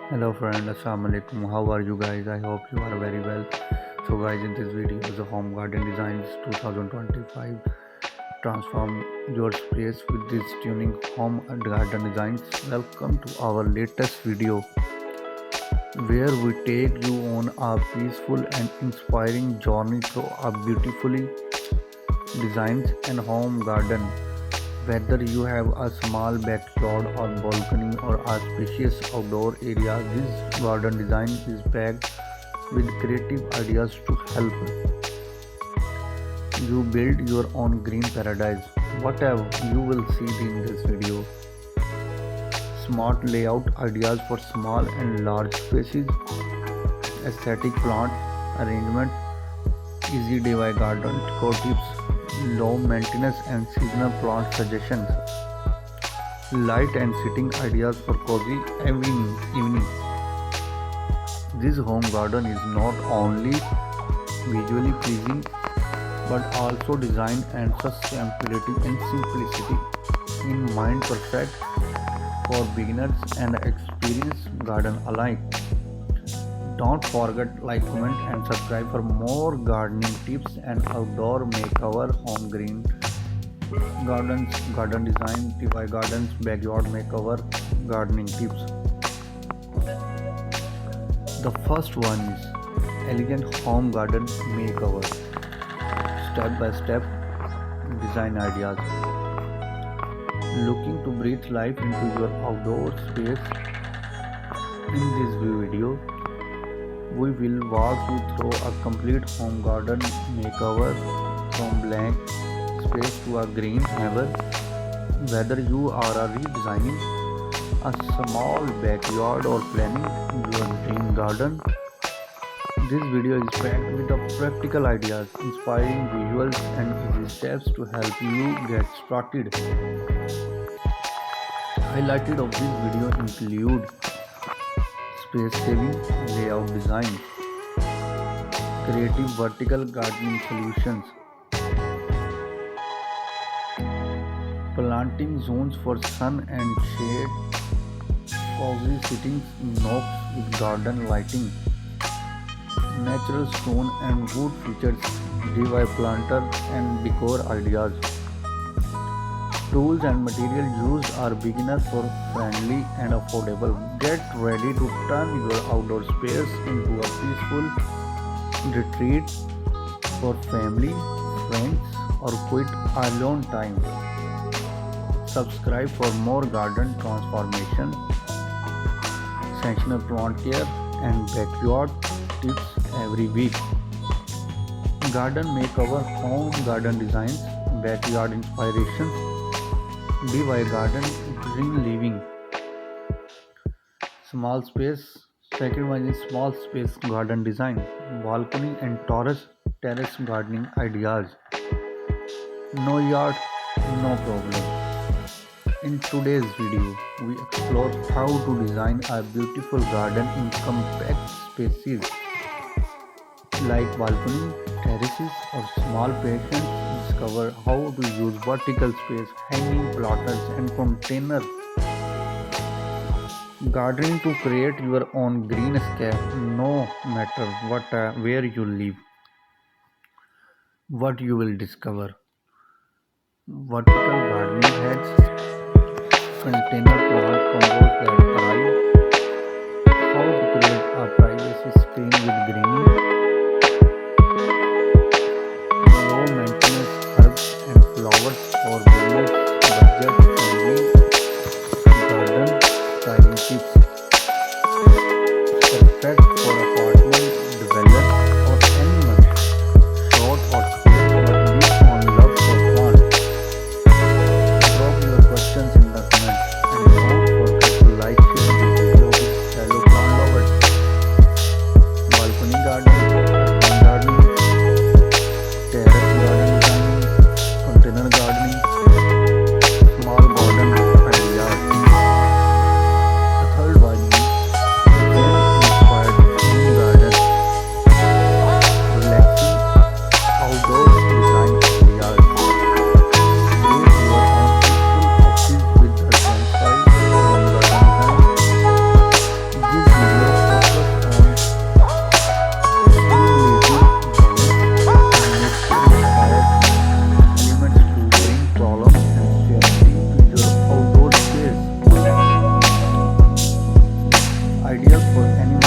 Hello friend, Assalamu alaikum. How are you guys? I hope you are very well. So guys, in this video is a home garden designs 2025. Transform your space with this tuning home and garden designs. Welcome to our latest video where we take you on a peaceful and inspiring journey through a beautifully designed and home garden. Whether you have a small backyard or balcony or a spacious outdoor area, this garden design is packed with creative ideas to help you build your own green paradise. Whatever you will see in this video, smart layout ideas for small and large spaces, aesthetic plant arrangement, easy DIY garden decor tips, low maintenance and seasonal plant suggestions, light and sitting ideas for cozy evening. This home garden is not only visually pleasing but also designed and sustainability and simplicity in mind, perfect for beginners and experienced garden alike. Don't forget like, comment and subscribe for more gardening tips and outdoor makeover, home green gardens, garden design, DIY gardens, backyard makeover, gardening tips. The first one is elegant home garden makeover. Step by step design ideas. Looking to breathe life into your outdoor space? In this video, we will walk you through a complete home garden makeover from blank space to a green haven. Whether you are redesigning a small backyard or planning your dream garden, this video is packed with the practical ideas, inspiring visuals and easy steps to help you get started. Highlighted of this video include space saving layout design, creative vertical gardening solutions, planting zones for sun and shade, cozy sitting nooks with garden lighting, natural stone and wood features, DIY planter and decor ideas. Tools and materials used are beginner friendly and affordable. Get ready to turn your outdoor space into a peaceful retreat for family, friends, or quit alone time. Subscribe for more garden transformation, seasonal plant care, and backyard tips every week. Garden makeover, home garden designs, backyard inspirations, DIY garden, green living, small space. Second one is small space garden design, balcony and terrace gardening ideas. No yard, no problem. In today's video, we explore how to design a beautiful garden in compact spaces like balcony, terraces, or small patios. Discover how to use vertical space, hanging plotters, and container gardening to create your own greenscape. No matter where you live, what you will discover: vertical gardening heads, container plant combos that thrive, how to create a privacy screen with greening, low maintenance herbs and flowers for beginners, budget friendly garden styling tips, perfect for apartment dwellers or anyone short or space but deep on love for plants. Drop your questions in the comments and don't forget to like, share this video with fellow plant lovers. Balcony garden, urban gardening, terrace garden designing, container gardening, small garden ideas. The third one is zen inspired for anyone